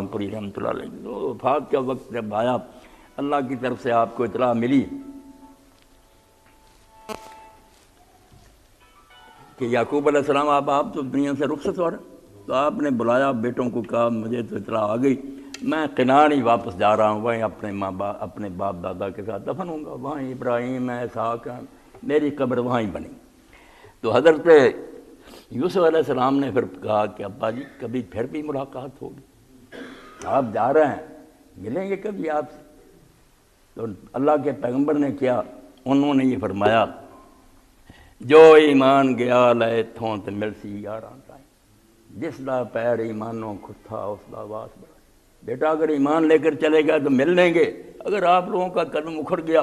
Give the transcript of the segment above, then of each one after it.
پوری رحمۃ اللہ علیہ تو وفات کا وقت جب آیا اللہ کی طرف سے آپ کو اطلاع ملی کہ یعقوب علیہ السلام آپ تو دنیا سے رخصت ہو رہے، تو آپ نے بلایا بیٹوں کو، کہا مجھے تو اطلاع آ گئی، میں کنعان ہی واپس جا رہا ہوں، وہیں اپنے باپ دادا کے ساتھ دفن ہوں گا، وہیں ابراہیم ہے، اسحاق ہے، میری قبر وہیں بنی۔ تو حضرت یوسف علیہ السلام نے پھر کہا کہ ابا جی کبھی پھر بھی ملاقات ہوگی، آپ جا رہے ہیں، ملیں گے کبھی آپ سے؟ تو اللہ کے پیغمبر نے کیا، انہوں نے یہ فرمایا جو ایمان گیا لے تھوں تے ملسی یاراں تائیں، جس دا پیر ایمانوں کھتا اس دا واس بڑا۔ بیٹا اگر ایمان لے کر چلے گا تو مل لیں گے، اگر آپ لوگوں کا قدم اکھڑ گیا،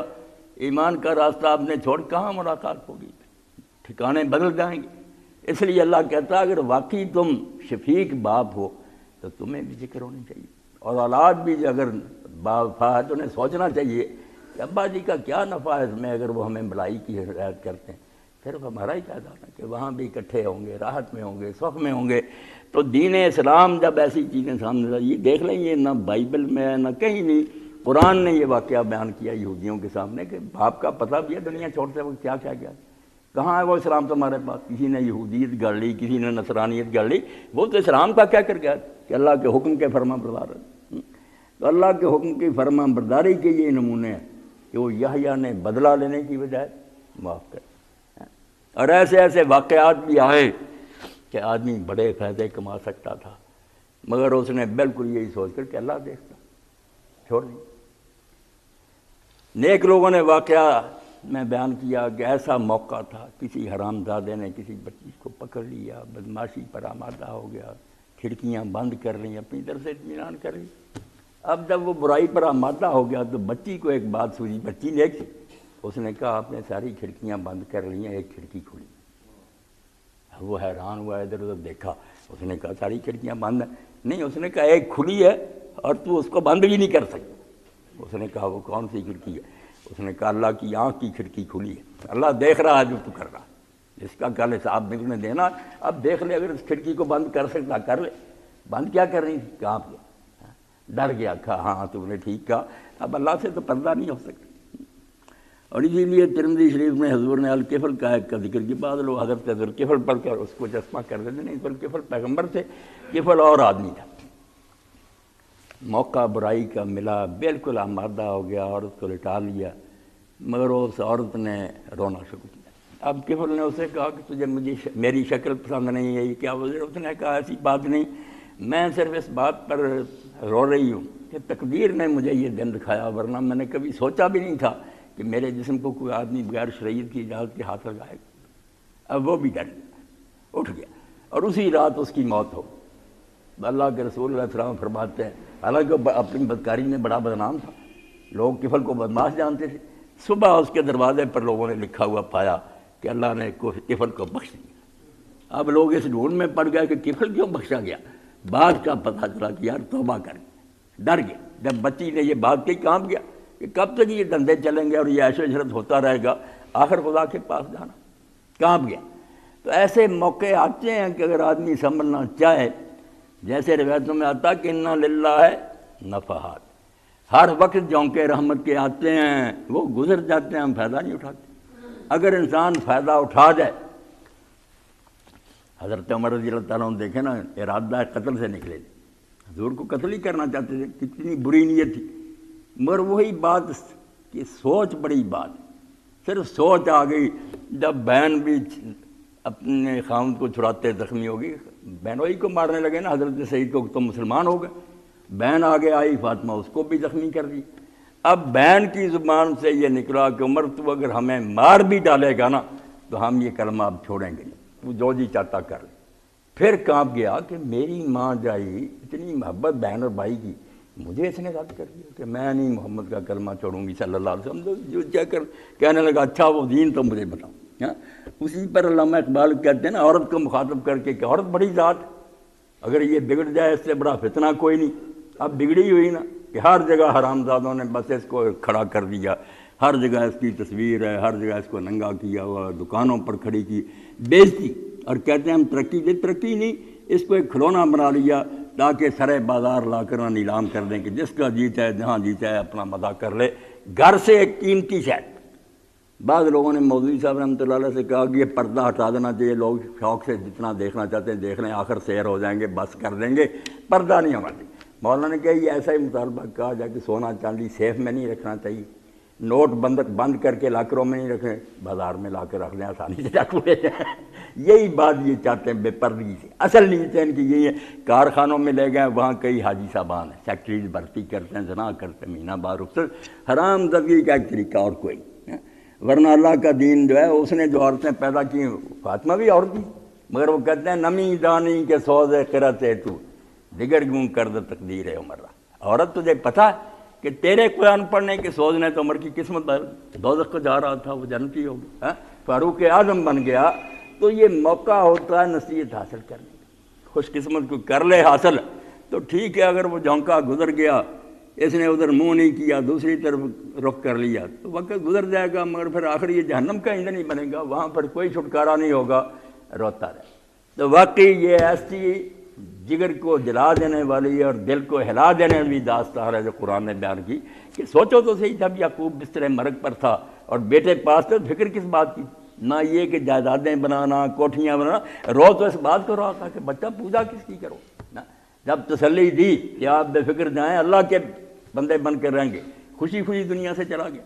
ایمان کا راستہ آپ نے چھوڑ، کہاں ملاقات ہوگی، ٹھکانے بدل جائیں گے۔ اس لیے اللہ کہتا ہے اگر واقعی تم شفیق باپ ہو تو تمہیں بھی ذکر ہونی چاہیے، اور اولاد بھی اگر باوفا ہے تو انہیں سوچنا چاہیے کہ ابا جی کا کیا نفع ہے اس میں، اگر وہ ہمیں بھلائی کی ہدایت کرتے ہیں، پھر ہمارا ہی فائدہ ہے کہ وہاں بھی اکٹھے ہوں گے، راحت میں ہوں گے، سکھ میں ہوں گے۔ تو دین اسلام جب ایسی چیزیں سامنے یہ دیکھ لیں، یہ نہ بائبل میں ہے نہ کہیں نہیں، قرآن نے یہ واقعہ بیان کیا یہودیوں کے سامنے کہ باپ کا پتہ بھی ہے دنیا چھوڑتے وقت کیا کیا گیا، کہاں ہے وہ اسلام تمہارے پاس؟ کسی نے یہودیت گڑھ لی، کسی نے نصرانیت گڑھ لی، وہ تو اسلام کا کیا کر گیا کہ اللہ کے حکم کے فرما بردار ہے۔ تو اللہ کے حکم کی فرما برداری کے یہ نمونے ہیں کہ وہ یحییٰ نے بدلہ لینے کی بجائے معاف کر، اور ایسے ایسے واقعات بھی آئے کہ آدمی بڑے فائدے کما سکتا تھا مگر اس نے بالکل یہی سوچ کر کہ اللہ دیکھتا چھوڑ دی۔ نیک لوگوں نے واقعہ میں بیان کیا کہ ایسا موقع تھا، کسی حرام زادے نے کسی بچی کو پکڑ لیا، بدماشی پر آمادہ ہو گیا، کھڑکیاں بند کر لیں، اپنی طرف سے اطمینان کر لی۔ اب جب وہ برائی پر آمادہ ہو گیا تو بچی کو ایک بات سوچی، بچی نیک تھی، اس نے کہا آپ نے ساری کھڑکیاں بند کر لی ہیں، ایک کھڑکی کھلی۔ وہ حیران ہوا، ادھر ادھر دیکھا، اس نے کہا ساری کھڑکیاں بند ہیں؟ نہیں، اس نے کہا ایک کھلی ہے اور تو اس کو بند بھی نہیں کر سکتا۔ اس نے کہا وہ کون سی کھڑکی ہے؟ اس نے کہا اللہ کی آنکھ کی کھڑکی کھلی ہے، اللہ دیکھ رہا ہے جو تو کر رہا، اس کا کل حساب بھی تمہیں دینا، اب دیکھ لے، اگر اس کھڑکی کو بند کر سکتا کر لے۔ بند کیا کر رہی تھی؟ کہاں گیا، ڈر گیا، کہا ہاں تم نے ٹھیک کہا، اب اللہ سے تو پردہ نہیں ہو سکتا۔ اور اسی لیے ترمذی شریف میں حضور نے الکفل کا ایک کا ذکر کی، بعض لوگ حضرت ذوالکفل پڑھ کر اس کو چشمہ کر دیتے، نہیں، ذوالکفل پیغمبر تھے، کفل اور آدمی تھا۔ موقع برائی کا ملا، بالکل آمادہ ہو گیا، عورت کو لٹا لیا، مگر اس عورت نے رونا شروع کیا۔ اب کفل نے اسے کہا کہ تجھے میری شکل پسند نہیں ہے، یہ کیا وجہ؟ اس نے کہا ایسی بات نہیں، میں صرف اس بات پر رو رہی ہوں کہ تقدیر نے مجھے یہ دن دکھایا، ورنہ میں نے کبھی سوچا بھی نہیں تھا کہ میرے جسم کو کوئی آدمی بغیر شریعت کی اجازت کے ہاتھ لگائے گا۔ اب وہ بھی ڈر گیا، اٹھ گیا، اور اسی رات اس کی موت ہو۔ اللہ کے رسول علیہ السلام فرماتے ہیں، حالانکہ وہ اپنی بدکاری میں بڑا بدنام تھا، لوگ کفل کو بدماش جانتے تھے، صبح اس کے دروازے پر لوگوں نے لکھا ہوا پایا کہ اللہ نے کفل کو بخش دیا۔ اب لوگ اس ڈھونڈ میں پڑ گئے کہ کفل کیوں بخشا گیا؟ بات کا پتہ چلا کہ یار توبہ کر، ڈر گیا۔ جب بچی نے یہ بات کہی، کانپ گیا کہ کب تک یہ دندے چلیں گے اور یہ عیش و عشرت ہوتا رہے گا، آخر خدا کے پاس جانا، کانپ گیا۔ تو ایسے موقع آتے ہیں کہ اگر آدمی سنبھلنا چاہے، جیسے روایتوں میں آتا کہ انا للہ نفحات، ہر وقت جونکے رحمت کے آتے ہیں، وہ گزر جاتے ہیں، ہم فائدہ نہیں اٹھاتے۔ اگر انسان فائدہ اٹھا جائے، حضرت عمر رضی اللہ تعالیٰ عنہ دیکھیں نا، ارادہ قتل سے نکلے تھے، حضور کو قتل ہی کرنا چاہتے تھے، کتنی بری نیت تھی، مگر وہی بات کہ سوچ بڑی بات، صرف سوچ آ گئی۔ جب بہن بھی اپنے خاوند کو چھڑاتے زخمی ہوگی، بہنوئی کو مارنے لگے نا حضرت سعید کو، تو مسلمان ہو گئے، بہن آگے آئی فاطمہ، اس کو بھی زخمی کر دی۔ اب بہن کی زبان سے یہ نکلا کہ عمر تو اگر ہمیں مار بھی ڈالے گا نا تو ہم یہ کلمہ اب چھوڑیں گے نہیں، تو جو جی چاہتا کر لے۔ پھر کانپ گیا کہ میری ماں جائی، اتنی محبت بہن اور بھائی کی، مجھے اس نے رد کر دیا کہ میں نہیں محمد کا کلمہ چھوڑوں گی صلی اللہ علیہ وسلم۔ جو کہنے لگا اچھا وہ دین تو مجھے بتاؤ۔ اسی پر علامہ اقبال کہتے ہیں نا، عورت کو مخاطب کر کے کہ عورت بڑی ذات، اگر یہ بگڑ جائے اس سے بڑا فتنہ کوئی نہیں۔ اب بگڑی ہوئی نا کہ ہر جگہ حرام زادوں نے بس اس کو کھڑا کر دیا، ہر جگہ اس کی تصویر ہے، ہر جگہ اس کو ننگا کیا ہوا، دکانوں پر کھڑی کی، بیچتی، اور کہتے ہیں ہم ترقی دے، ترقی نہیں، اس کو ایک کھلونا بنا لیا تاکہ سرے بازار لا کر نہ نیلام کر دیں کہ جس کا جی چاہے جہاں جی چاہے اپنا مزہ کر لے. گھر سے ایک قیمتی شے. بعض لوگوں نے مولوی صاحب رحمۃ اللہ علیہ سے کہا کہ یہ پردہ ہٹا دینا چاہیے, لوگ شوق سے جتنا دیکھنا چاہتے ہیں دیکھ لیں, آخر سیر ہو جائیں گے, بس کر دیں گے, پردہ نہیں ہونا چاہیے. مولانا نے کہا یہ ایسا ہی مطالبہ کہا جا کہ سونا چاندی سیف میں نہیں رکھنا چاہیے, نوٹ بند کر کے لاکروں میں نہیں رکھیں, بازار میں لا کے رکھ دیں, آسانی سے رکھ لے جائیں. یہی بات یہ چاہتے ہیں بے پردگی سے. اصل نیت ہے ان کی یہی ہے. کارخانوں میں لے گئے, وہاں کئی حاجی صاحبان ہیں, سیکٹریز بھرتی کرتے ہیں, زنا کرتے ہیں, مہینہ بار رخصت, حرام زدگی کا ایک طریقہ اور کوئی. ورنہ اللہ کا دین جو ہے اس نے جو عورتیں پیدا کی, فاطمہ بھی عورت تھی, مگر وہ کہتے ہیں نمی دانی کے سوز قرت ہے تو دیگر گوں کرد تقدیر ہے عمر. عورت تجھے پتہ ہے کہ تیرے قرآن پڑھنے کے سوز نے تو عمر کی قسمت دوزخ کو جا رہا تھا, وہ جنتی ہو گیا, فاروق اعظم بن گیا. تو یہ موقع ہوتا ہے نصیحت حاصل کرنے کا. خوش قسمت کو کر لے حاصل تو ٹھیک ہے, اگر وہ جھونکا گزر گیا, اس نے ادھر منہ نہیں کیا, دوسری طرف رخ کر لیا, تو وقت گزر جائے گا, مگر پھر آخر یہ جہنم کا ایندھن نہیں بنے گا, وہاں پر کوئی چھٹکارا نہیں ہوگا, روتا رہے. تو واقعی یہ ایسی جگر کو جلا دینے والی اور دل کو ہلا دینے والی داستان ہے جو قرآن نے بیان کی. کہ سوچو تو صحیح, جب یعقوب بستر مرگ پر تھا اور بیٹے پاس تھے, فکر کس بات کی؟ نہ یہ کہ جائیدادیں بنانا, کوٹھیاں بنانا, رو تو اس بات کو رہا تھا کہ بچہ پوجا کس کی کرو. جب تسلی دی کہ آپ بے فکر جائیں, اللہ کے بندے بن کے رہیں گے, خوشی خوشی دنیا سے چلا گیا.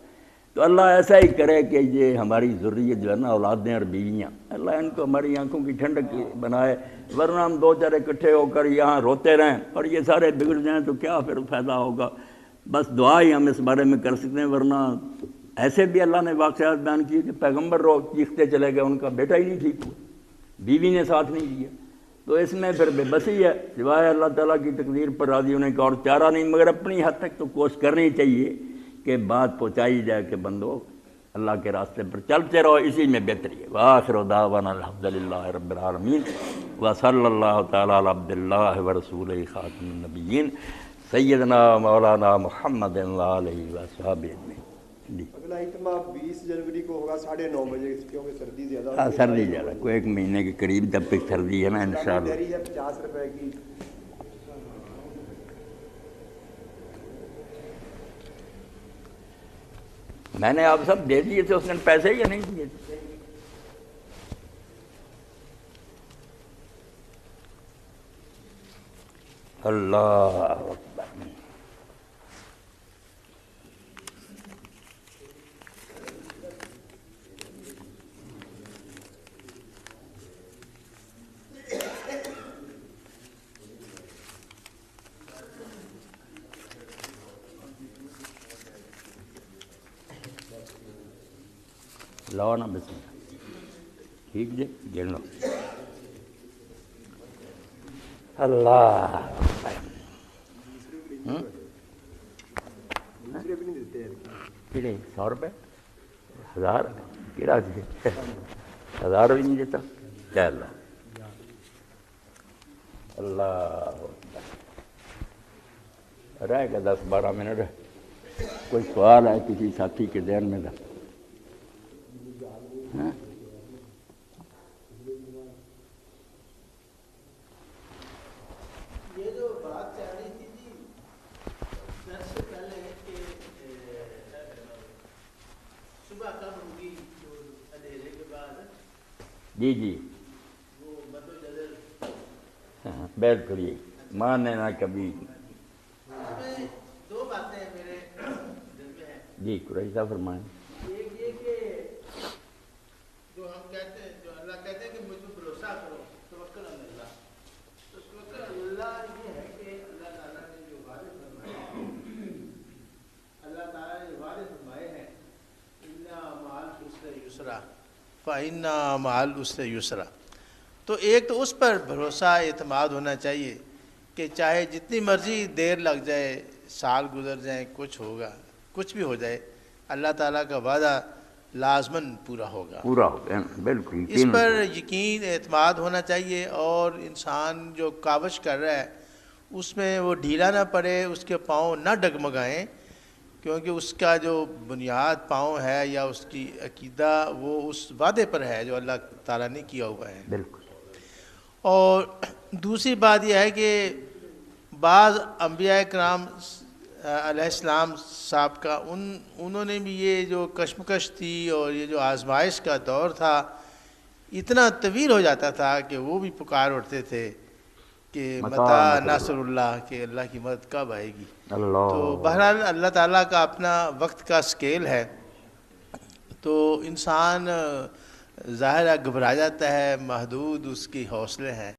تو اللہ ایسا ہی کرے کہ یہ ہماری ضروریت جو ہے نا, اولادیں اور بیویاں, اللہ ان کو ہماری آنکھوں کی ٹھنڈک بنائے. ورنہ ہم دو چار اکٹھے ہو کر یہاں روتے رہیں اور یہ سارے بگڑ جائیں تو کیا پھر فائدہ ہوگا. بس دعا ہی ہم اس بارے میں کر سکتے ہیں. ورنہ ایسے بھی اللہ نے واقعات بیان کیے کہ پیغمبر رو چیختے چلے گئے, ان کا بیٹا ہی نہیں ٹھیک ہوا, بیوی نے ساتھ نہیں دیا. تو اس میں پھر بے بسی ہے, سوائے اللہ تعالیٰ کی تقدیر پر راضی ہونے کا اور چارہ نہیں. مگر اپنی حد تک تو کوشش کرنی چاہیے کہ بات پہنچائی جائے کہ بندو اللہ کے راستے پر چلتے رہو, اسی میں بہتری ہے. وآخر دعوانا الحمدللہ رب العالمین وصلی اللہ تعالیٰ علی عبد اللہ ورسولہ خاتم النبیین سیدنا مولانا محمد علیہ وصحبہ اجمعین. اگلا اجتماع 20 جنوری کو ہوگا 9:30 بجے, کیونکہ سردی زیادہ ہاں سردی زیادہ, کوئی ایک مہینے کے قریب جب تک سردی ہے نا انشاءاللہ. ڈیری ہے 50 روپے کی. میں نے آپ سب دے دیے تھے اس نے پیسے یا نہیں دیے تھے؟ اللہ اکبر. لاؤ نا بسم اللہ. ٹھیک جی, گن لو. اللہ کہڑے 100 روپے 1000 کہڑا 1000 بھی نہیں دیتا. چل اللہ رہ گا 10-12 منٹ. کوئی سوال ہے کسی ساتھی کے ذہن میں تھا؟ یہ جو بات چل رہی تھی جی گھر سے پہلے کہ صبح کب ہوگی جو اندھیرے کے بعد, جی جی وہ مدو بالکل یہی مانے نہ کبھی. اس میں 2 باتیں میرے دل میں ہیں. جی قریشی صاحب فرمائیں. ایک یہ کہ جو ہم کہتے ہیں, جو اللہ کہتے ہیں کہ مجھ پہ بھروسہ کرو, توکل اللہ. تو توکل اللہ یہ ہے کہ اللہ تعالیٰ نے جو وعدے فرمائے, اللہ تعالیٰ نے وعدے فرمائے ہیں اِنَّا مَعَ الْعُسْرِ یُسْرًا فَإِنَّا مَعَ الْعُسْرِ یُسْرًا. تو ایک تو اس پر بھروسہ اعتماد ہونا چاہیے کہ چاہے جتنی مرضی دیر لگ جائے, سال گزر جائیں, کچھ ہوگا, کچھ بھی ہو جائے, اللہ تعالیٰ کا وعدہ لازماً پورا ہوگا. پورا ہو گیا بالکل. اس پر یقین اعتماد ہونا چاہیے. اور انسان جو کاوش کر رہا ہے اس میں وہ ڈھیلا نہ پڑے, اس کے پاؤں نہ ڈگمگائیں, کیونکہ اس کا جو بنیاد پاؤں ہے یا اس کی عقیدہ وہ اس وعدے پر ہے جو اللہ تعالیٰ نے کیا ہوا ہے. بالکل. اور دوسری بات یہ ہے کہ بعض انبیاء کرام علیہ السلام صاحب کا انہوں نے بھی یہ جو کشمکش تھی اور یہ جو آزمائش کا دور تھا اتنا طویل ہو جاتا تھا کہ وہ بھی پکار اٹھتے تھے کہ متى نصر اللہ، کہ اللہ کی مدد کب آئے گی. تو بہرحال اللہ تعالیٰ کا اپنا وقت کا سکیل ہے، تو انسان ظاہر ہے گھبرا جاتا ہے، محدود اس کی حوصلے ہیں.